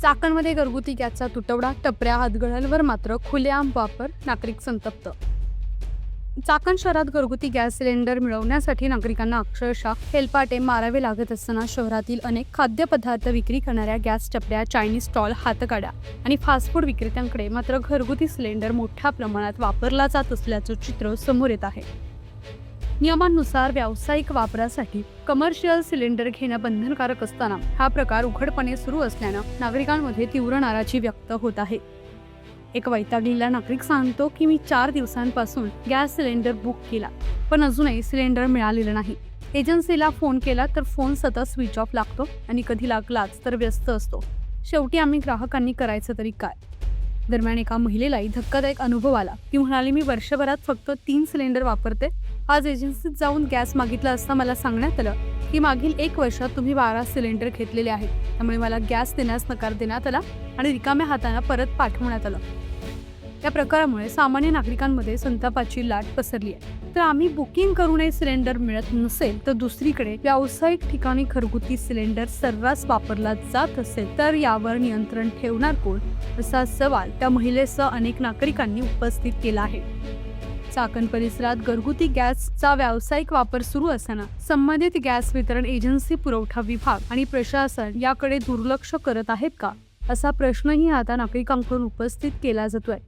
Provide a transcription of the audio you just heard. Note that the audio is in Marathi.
चाकणमध्ये घरगुती गॅसचा तुटवडा, टपऱ्या हातगळ्यांवर मात्र खुलेआम वापर, नागरिक संतप्त. चाकण शहरात घरगुती गॅस सिलेंडर मिळवण्यासाठी नागरिकांना अक्षरशः हेलपाटे मारावे लागत असताना शहरातील अनेक खाद्यपदार्थ विक्री करणाऱ्या गॅस टपऱ्या, चायनीज स्टॉल, हातगाड्या आणि फास्ट फूड विक्रेत्यांकडे मात्र घरगुती सिलेंडर मोठ्या प्रमाणात वापरला जात असल्याचं चित्र समोर येत आहे. नियमांनुसार व्यावसायिक वापरासाठी कमर्शियल सिलेंडर घेणं बंधनकारक असताना हा प्रकार उघडपणे सुरू असल्यानं नागरिकांमध्ये तीव्र नाराजी व्यक्त होत आहे. एक वैतागलेला नागरिक सांगतो की मी 4 दिवसांपासून गॅस सिलेंडर बुक केला, पण अजूनही सिलेंडर मिळालेलं नाही. एजन्सीला फोन केला तर फोन सतत स्विच ऑफ लागतो आणि कधी लागलाच तर व्यस्त असतो. शेवटी आम्ही ग्राहकांनी करायचं तरी काय? दरम्यान एका महिलेलाही धक्कादायक अनुभव आला. ती म्हणाली, मी वर्षभरात फक्त 3 सिलेंडर वापरते. आज एजन्सीत जाऊन गॅस मागितला असता मला सांगण्यात आलं की मागील 1 वर्षात तुम्ही 12 सिलेंडर घेतलेले आहेत, त्यामुळे मला गॅस देण्यास नकार देण्यात आला आणि रिकाम्या हाताने परत पाठवण्यात आलं. या प्रकारामुळे सामान्य नागरिकांमध्ये संतापाची लाट पसरली आहे. तर आम्ही बुकिंग करूनही सिलेंडर मिळत नसेल तर दुसरीकडे व्यावसायिक ठिकाणी घरगुती सिलेंडर सर्रास वापरला जात असेल तर यावर नियंत्रण ठेवणार कोण, असा सवाल त्या महिलेसह अनेक नागरिकांनी उपस्थित केला आहे. चाकण परिसरात घरगुती गॅसचा व्यावसायिक वापर सुरू असताना संबंधित गॅस वितरण एजन्सी, पुरवठा विभाग आणि प्रशासन याकडे दुर्लक्ष करत आहेत का, असा प्रश्नही आता नागरिकांकडून उपस्थित केला जातोय.